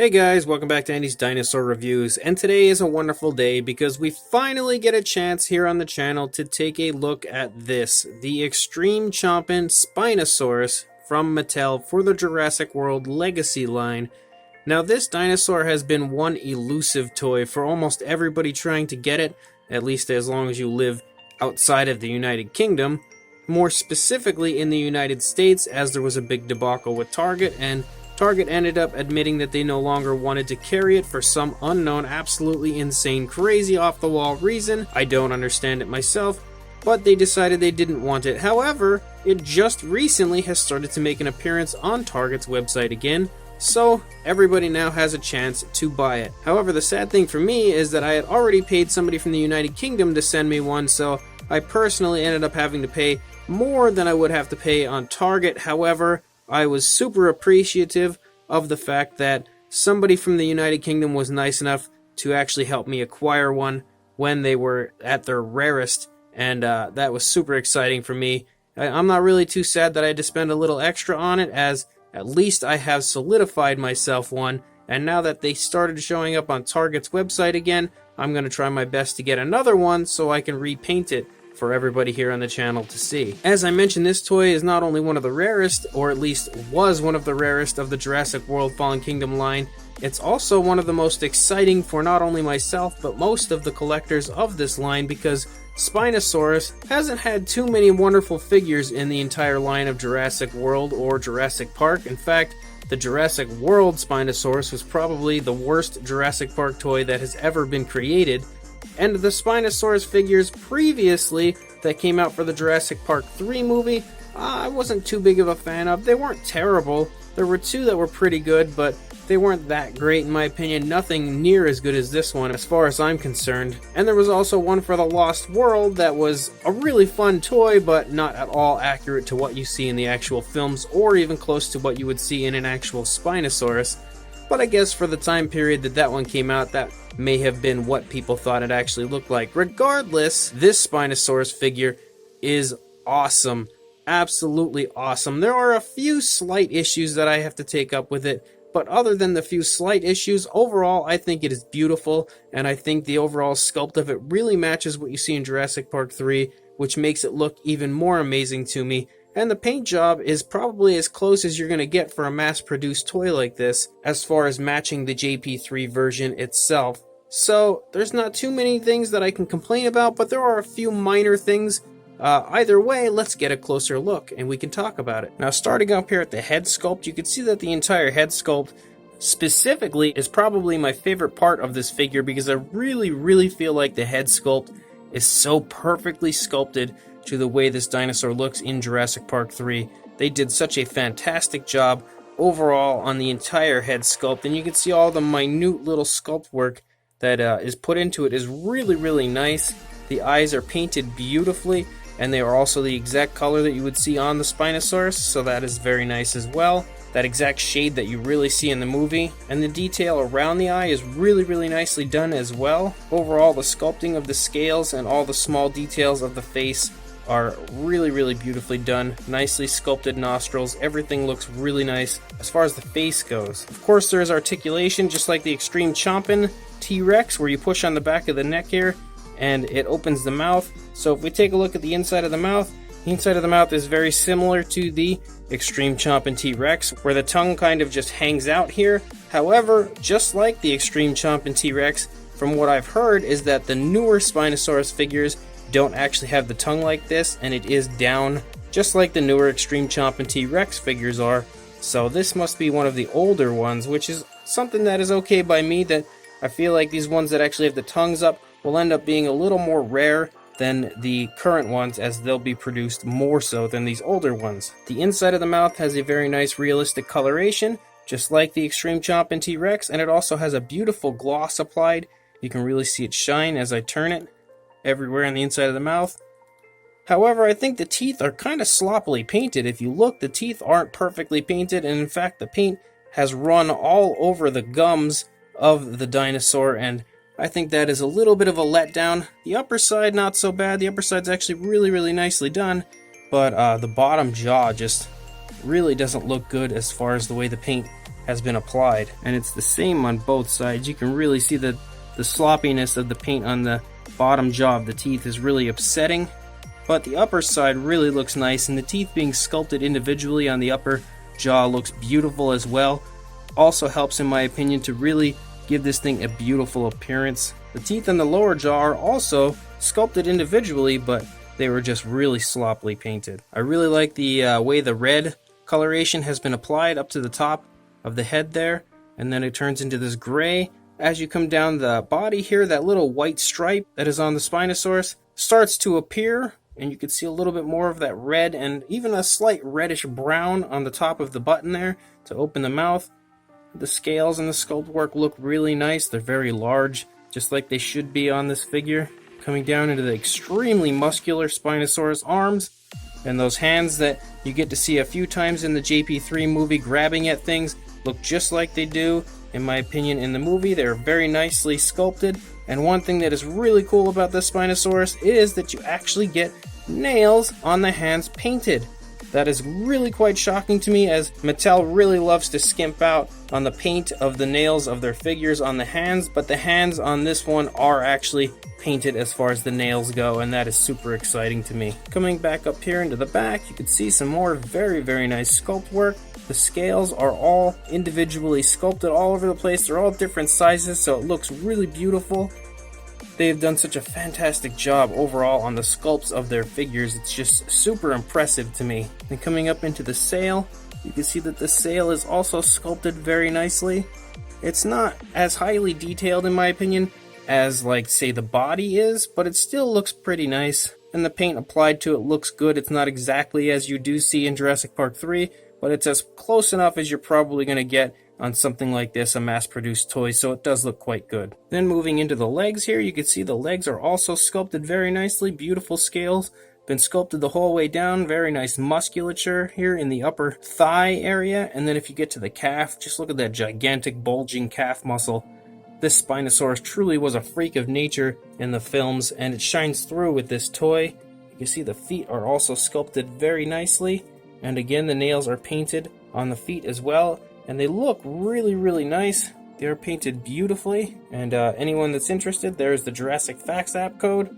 Hey guys, welcome back to Andy's Dinosaur Reviews, and today is a wonderful day because we finally get a chance here on the channel to take a look at this, the Extreme Chompin Spinosaurus from Mattel for the Jurassic World Legacy line. Now this dinosaur has been one elusive toy for almost everybody trying to get it, at least as long as you live outside of the United Kingdom. More specifically in the United States, as there was a big debacle with Target, and Target ended up admitting that they no longer wanted to carry it for some unknown, absolutely insane, crazy, off-the-wall reason. I don't understand it myself, but they decided they didn't want it. However, it just recently has started to make an appearance on Target's website again, so everybody now has a chance to buy it. However, the sad thing for me is that I had already paid somebody from the United Kingdom to send me one, so I personally ended up having to pay more than I would have to pay on Target. However, I was super appreciative of the fact that somebody from the United Kingdom was nice enough to actually help me acquire one when they were at their rarest, and that was super exciting for me. I'm not really too sad that I had to spend a little extra on it, as at least I have solidified myself one, and now that they started showing up on Target's website again, I'm going to try my best to get another one so I can repaint it for everybody here on the channel to see. As I mentioned, this toy is not only one of the rarest, or at least was one of the rarest of the Jurassic World Fallen Kingdom line, it's also one of the most exciting for not only myself, but most of the collectors of this line, because Spinosaurus hasn't had too many wonderful figures in the entire line of Jurassic World or Jurassic Park. In fact, the Jurassic World Spinosaurus was probably the worst Jurassic Park toy that has ever been created. And the Spinosaurus figures previously that came out for the Jurassic Park 3 movie, I wasn't too big of a fan of. They weren't terrible. There were two that were pretty good, but they weren't that great in my opinion. Nothing near as good as this one as far as I'm concerned. And there was also one for the Lost World that was a really fun toy, but not at all accurate to what you see in the actual films, or even close to what you would see in an actual Spinosaurus. But I guess for the time period that one came out, that may have been what people thought it actually looked like. Regardless, this Spinosaurus figure is awesome. Absolutely awesome. There are a few slight issues that I have to take up with it, but other than the few slight issues, overall I think it is beautiful, and I think the overall sculpt of it really matches what you see in Jurassic Park 3, which makes it look even more amazing to me. And the paint job is probably as close as you're going to get for a mass-produced toy like this, as far as matching the JP3 version itself. So, there's not too many things that I can complain about, but there are a few minor things. Either way, let's get a closer look, and we can talk about it. Now, starting up here at the head sculpt, you can see that the entire head sculpt specifically is probably my favorite part of this figure, because I really feel like the head sculpt is so perfectly sculpted to the way this dinosaur looks in Jurassic Park 3. They did such a fantastic job overall on the entire head sculpt, and you can see all the minute little sculpt work that is put into it is really nice. The eyes are painted beautifully, and they are also the exact color that you would see on the Spinosaurus, so that is very nice as well. That exact shade that you really see in the movie, and the detail around the eye is really nicely done as well. Overall, the sculpting of the scales and all the small details of the face are really beautifully done. Nicely sculpted nostrils, everything looks really nice as far as the face goes. Of course, there is articulation, just like the Extreme Chompin T-Rex, where you push on the back of the neck here and it opens the mouth. So if we take a look at the inside of the mouth is very similar to the Extreme Chompin T-Rex, where the tongue kind of just hangs out here. However, just like the Extreme Chompin T-Rex, from what I've heard is that the newer Spinosaurus figures don't actually have the tongue like this, and it is down just like the newer Extreme Chompin T-Rex figures are. So this must be one of the older ones, which is something that is okay by me. That I feel like these ones that actually have the tongues up will end up being a little more rare than the current ones, as they'll be produced more so than these older ones. The inside of the mouth has a very nice realistic coloration, just like the Extreme Chompin T-Rex, and it also has a beautiful gloss applied. You can really see it shine as I turn it everywhere on the inside of the mouth. However, I think the teeth are kind of sloppily painted. If you look, the teeth aren't perfectly painted, and in fact the paint has run all over the gums of the dinosaur, and I think that is a little bit of a letdown. The upper side, not so bad. The upper side's actually really nicely done, but the bottom jaw just really doesn't look good as far as the way the paint has been applied. And it's the same on both sides. You can really see the sloppiness of the paint on the bottom jaw of the teeth is really upsetting. But the upper side really looks nice, and the teeth being sculpted individually on the upper jaw looks beautiful as well. Also helps, in my opinion, to really give this thing a beautiful appearance. The teeth on the lower jaw are also sculpted individually, but they were just really sloppily painted. I really like the way the red coloration has been applied up to the top of the head there, and then it turns into this gray. As you come down the body here, that little white stripe that is on the Spinosaurus starts to appear, and you can see a little bit more of that red and even a slight reddish brown on the top of the button there to open the mouth. The scales and the sculpt work look really nice. They're very large, just like they should be on this figure. Coming down into the extremely muscular Spinosaurus arms, and those hands that you get to see a few times in the JP3 movie grabbing at things look just like they do, in my opinion, in the movie. They're very nicely sculpted. And one thing that is really cool about this Spinosaurus is that you actually get nails on the hands painted. That is really quite shocking to me, as Mattel really loves to skimp out on the paint of the nails of their figures on the hands, but the hands on this one are actually painted as far as the nails go, and that is super exciting to me. Coming back up here into the back, you can see some more very nice sculpt work. The scales are all individually sculpted all over the place. They're all different sizes, so it looks really beautiful. They've done such a fantastic job overall on the sculpts of their figures. It's just super impressive to me. And coming up into the sail, you can see that the sail is also sculpted very nicely. It's not as highly detailed, in my opinion, as, like, say, the body is, but it still looks pretty nice. And the paint applied to it looks good. It's not exactly as you do see in Jurassic Park 3, but it's as close enough as you're probably going to get on something like this, a mass-produced toy, so it does look quite good. Then moving into the legs here, you can see the legs are also sculpted very nicely. Beautiful scales, been sculpted the whole way down. Very nice musculature here in the upper thigh area. And then if you get to the calf, just look at that gigantic bulging calf muscle. This Spinosaurus truly was a freak of nature in the films, and it shines through with this toy. You can see the feet are also sculpted very nicely, and again the nails are painted on the feet as well. And they look really nice. They're painted beautifully. And anyone that's interested, there's the Jurassic Facts app code.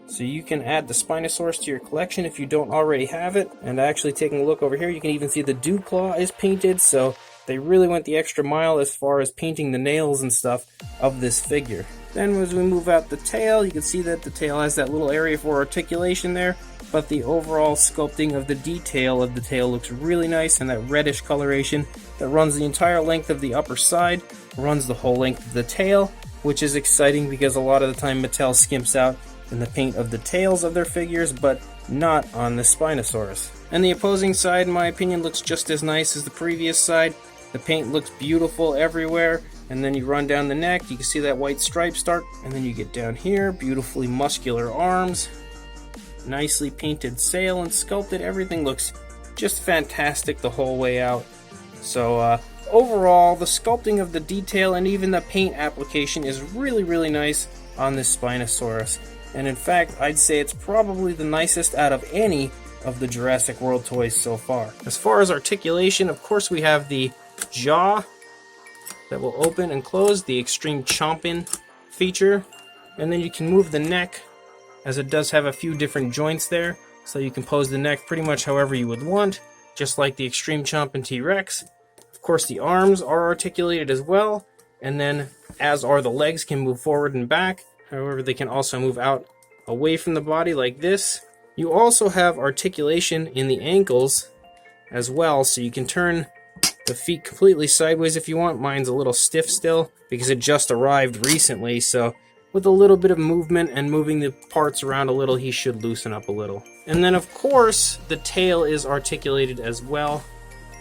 So you can add the Spinosaurus to your collection if you don't already have it. And actually taking a look over here, you can even see the dew claw is painted. So they really went the extra mile as far as painting the nails and stuff of this figure. Then as we move out the tail, you can see that the tail has that little area for articulation there. But the overall sculpting of the detail of the tail looks really nice, and that reddish coloration that runs the entire length of the upper side runs the whole length of the tail, which is exciting because a lot of the time Mattel skimps out in the paint of the tails of their figures, but not on the Spinosaurus. And the opposing side, in my opinion, looks just as nice as the previous side. The paint looks beautiful everywhere, and then you run down the neck, you can see that white stripe start, and then you get down here, beautifully muscular arms. Nicely painted sail and sculpted. Everything looks just fantastic the whole way out. So overall, the sculpting of the detail and even the paint application is really nice on this Spinosaurus. And in fact, I'd say it's probably the nicest out of any of the Jurassic World toys so far. As far as articulation, of course we have the jaw that will open and close, the extreme chompin feature, and then you can move the neck, as it does have a few different joints there, so you can pose the neck pretty much however you would want, just like the extreme Chompin T-Rex. Of course, the arms are articulated as well, and then, as are the legs, can move forward and back. However, they can also move out away from the body like this. You also have articulation in the ankles as well, so you can turn the feet completely sideways if you want. Mine's a little stiff still, because it just arrived recently, so with a little bit of movement and moving the parts around a little, he should loosen up a little. And then of course, the tail is articulated as well.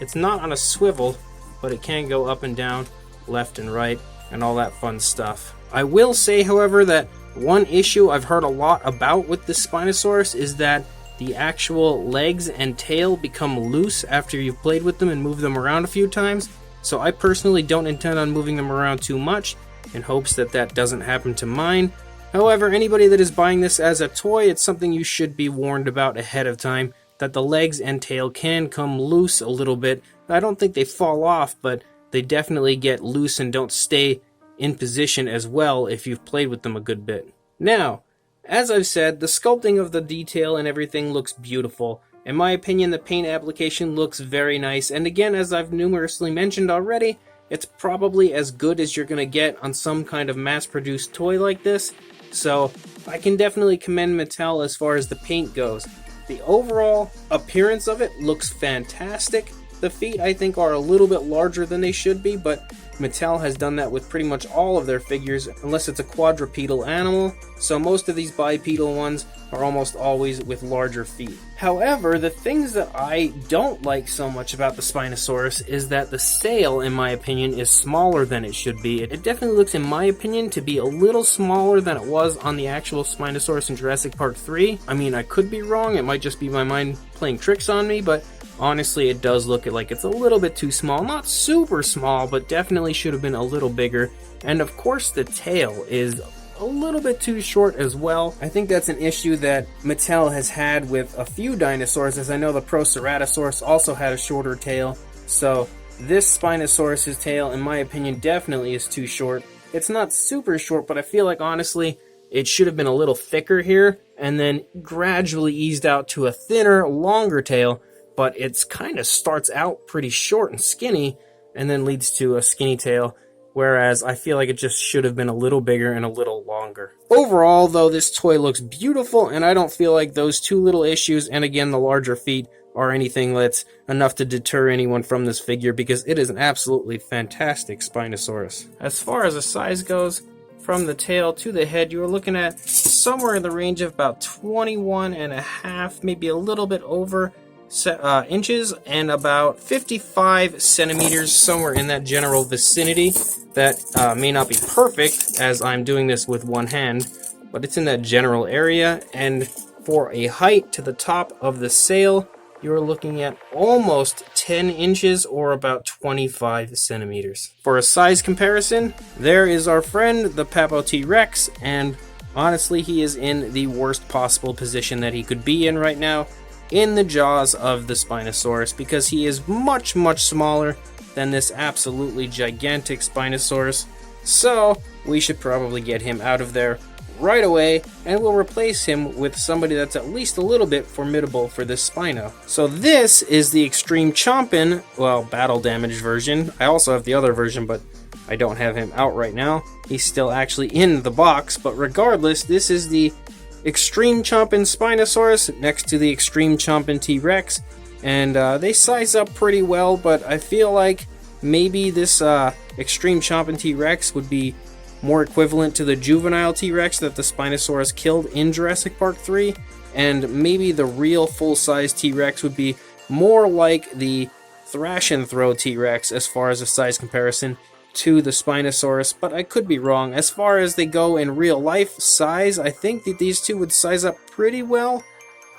It's not on a swivel, but it can go up and down, left and right, and all that fun stuff. I will say, however, that one issue I've heard a lot about with this Spinosaurus is that the actual legs and tail become loose after you've played with them and moved them around a few times. So I personally don't intend on moving them around too much, in hopes that that doesn't happen to mine. However, anybody that is buying this as a toy, it's something you should be warned about ahead of time, that the legs and tail can come loose a little bit. I don't think they fall off, but they definitely get loose and don't stay in position as well if you've played with them a good bit. Now, as I've said, the sculpting of the detail and everything looks beautiful. In my opinion, the paint application looks very nice, and again, as I've numerously mentioned already, it's probably as good as you're going to get on some kind of mass-produced toy like this, so I can definitely commend Mattel as far as the paint goes. The overall appearance of it looks fantastic. The feet, I think, are a little bit larger than they should be, but Mattel has done that with pretty much all of their figures, unless it's a quadrupedal animal, so most of these bipedal ones are almost always with larger feet. However, the things that I don't like so much about the Spinosaurus is that the sail, in my opinion, is smaller than it should be. It definitely looks, in my opinion, to be a little smaller than it was on the actual Spinosaurus in Jurassic Park 3. I mean, I could be wrong, it might just be my mind playing tricks on me, but honestly, it does look like it's a little bit too small. Not super small, but definitely should have been a little bigger. And of course, the tail is a little bit too short as well. I think that's an issue that Mattel has had with a few dinosaurs, as I know the Proceratosaurus also had a shorter tail. So this Spinosaurus's tail, in my opinion, definitely is too short. It's not super short, but I feel like, honestly, it should have been a little thicker here, and then gradually eased out to a thinner, longer tail. But it's kind of starts out pretty short and skinny, and then leads to a skinny tail, whereas I feel like it just should have been a little bigger and a little longer. Overall, though, this toy looks beautiful, and I don't feel like those two little issues, and again, the larger feet, are anything that's enough to deter anyone from this figure, because it is an absolutely fantastic Spinosaurus. As far as the size goes, from the tail to the head, you are looking at somewhere in the range of about 21.5, maybe a little bit over, inches, and about 55 centimeters, somewhere in that general vicinity. That may not be perfect, as I'm doing this with one hand, but it's in that general area. And for a height to the top of the sail, you're looking at almost 10 inches, or about 25 centimeters. For a size comparison, there is our friend, the Papo T-Rex, and honestly, he is in the worst possible position that he could be in right now, in the jaws of the Spinosaurus, because he is much, much smaller than this absolutely gigantic Spinosaurus. So we should probably get him out of there right away, and we'll replace him with somebody that's at least a little bit formidable for this Spino. So this is the Extreme Chompin, well, battle damage version. I also have the other version, but I don't have him out right now. He's still actually in the box, but regardless, this is the Extreme Chompin Spinosaurus next to the Extreme Chompin T-Rex, and they size up pretty well, but I feel like maybe this Extreme Chompin T-Rex would be more equivalent to the juvenile T-Rex that the Spinosaurus killed in Jurassic Park 3, and maybe the real full-size T-Rex would be more like the Thrash and Throw T-Rex as far as a size comparison to the Spinosaurus, but I could be wrong. As far as they go in real life size, I think that these two would size up pretty well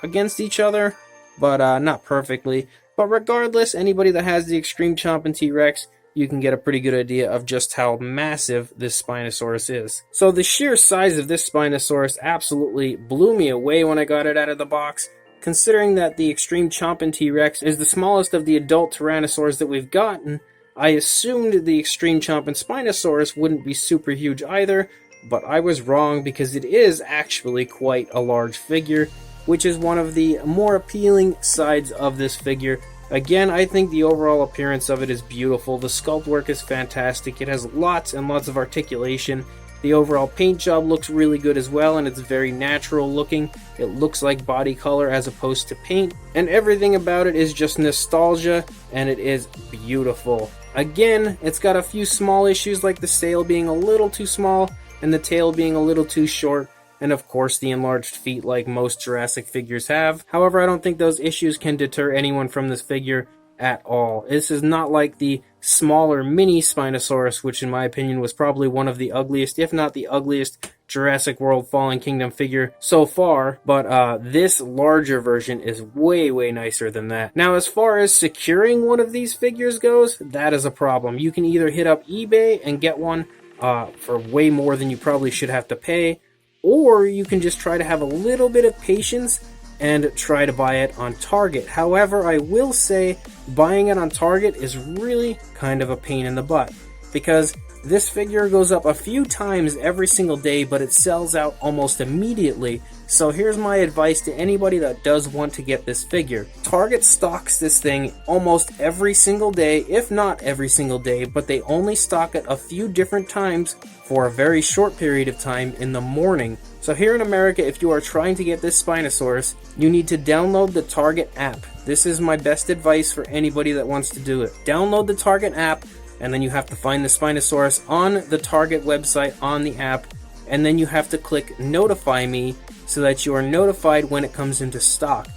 against each other, but not perfectly. But regardless, anybody that has the Extreme Chompin T-Rex, you can get a pretty good idea of just how massive this Spinosaurus is. So the sheer size of this Spinosaurus absolutely blew me away when I got it out of the box, considering that the Extreme Chompin T-Rex is the smallest of the adult Tyrannosaurs that we've gotten. I assumed the Extreme Chompin Spinosaurus wouldn't be super huge either, but I was wrong, because it is actually quite a large figure, which is one of the more appealing sides of this figure. Again, I think the overall appearance of it is beautiful. The sculpt work is fantastic. It has lots and lots of articulation. The overall paint job looks really good as well, and it's very natural looking. It looks like body color as opposed to paint, and everything about it is just nostalgia, and it is beautiful. Again, it's got a few small issues, like the sail being a little too small and the tail being a little too short, and of course the enlarged feet like most Jurassic figures have. However, I don't think those issues can deter anyone from this figure at all. This is not like the smaller mini Spinosaurus, which in my opinion was probably one of the ugliest, if not the ugliest, Jurassic World Fallen Kingdom figure so far, but this larger version is way, way nicer than that. Now, as far as securing one of these figures goes, that is a problem. You can either hit up eBay and get one for way more than you probably should have to pay, or you can just try to have a little bit of patience and try to buy it on Target. However, I will say buying it on Target is really kind of a pain in the butt, because this figure goes up a few times every single day, but it sells out almost immediately. So here's my advice to anybody that does want to get this figure. Target stocks this thing almost every single day, if not every single day, but they only stock it a few different times for a very short period of time in the morning. So here in America, if you are trying to get this Spinosaurus, you need to download the Target app. This is my best advice for anybody that wants to do it. Download the Target app, and then you have to find the Spinosaurus on the Target website on the app, and then you have to click Notify Me so that you are notified when it comes into stock.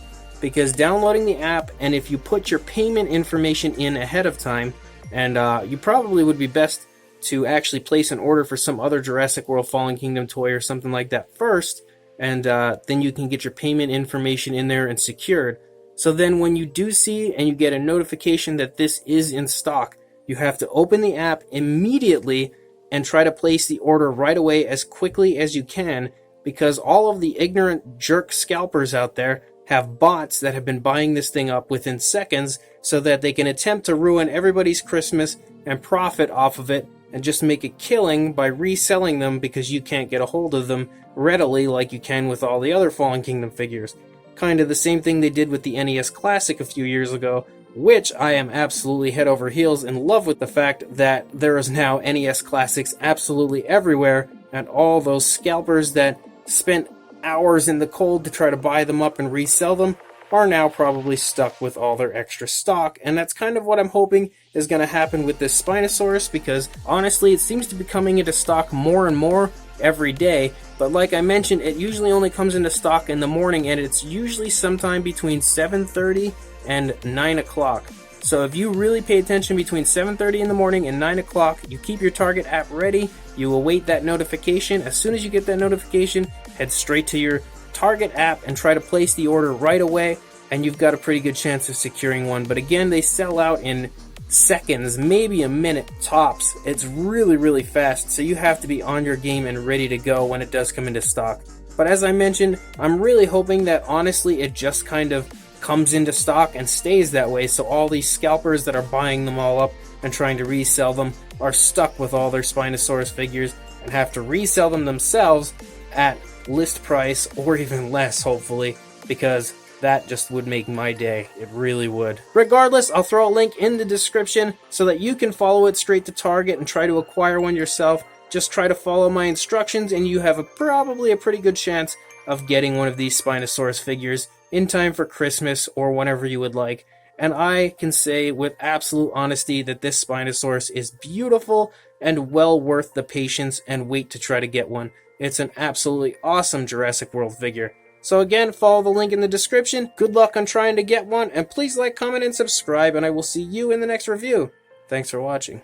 Because downloading the app, and if you put your payment information in ahead of time, and you probably would be best to actually place an order for some other Jurassic World Fallen Kingdom toy or something like that first, and then you can get your payment information in there and secured. So then when you do see and you get a notification that this is in stock, you have to open the app immediately and try to place the order right away as quickly as you can, because all of the ignorant jerk scalpers out there have bots that have been buying this thing up within seconds so that they can attempt to ruin everybody's Christmas and profit off of it and just make a killing by reselling them because you can't get a hold of them readily like you can with all the other Fallen Kingdom figures. Kind of the same thing they did with the NES Classic a few years ago, which I am absolutely head over heels in love with the fact that there is now NES Classics absolutely everywhere, and all those scalpers that spent hours in the cold to try to buy them up and resell them are now probably stuck with all their extra stock, and that's kind of what I'm hoping is going to happen with this Spinosaurus, because honestly it seems to be coming into stock more and more every day, but like I mentioned, it usually only comes into stock in the morning, and it's usually sometime between 7:30 and 9 o'clock. So if you really pay attention between 7:30 in the morning and 9 o'clock, you keep your Target app ready, you await that notification. As soon as you get that notification, head straight to your Target app and try to place the order right away, and you've got a pretty good chance of securing one. But again, they sell out in seconds, maybe a minute tops. It's really, really fast, so you have to be on your game and ready to go when it does come into stock. But as I mentioned, I'm really hoping that honestly it just kind of comes into stock and stays that way, so all these scalpers that are buying them all up and trying to resell them are stuck with all their Spinosaurus figures and have to resell them themselves at list price or even less, hopefully, because that just would make my day. It really would. Regardless, I'll throw a link in the description so that you can follow it straight to Target and try to acquire one yourself. Just try to follow my instructions and you have probably a pretty good chance of getting one of these Spinosaurus figures in time for Christmas or whenever you would like. And I can say with absolute honesty that this Spinosaurus is beautiful and well worth the patience and wait to try to get one. It's an absolutely awesome Jurassic World figure. So again, follow the link in the description. Good luck on trying to get one, and please like, comment, and subscribe, and I will see you in the next review. Thanks for watching.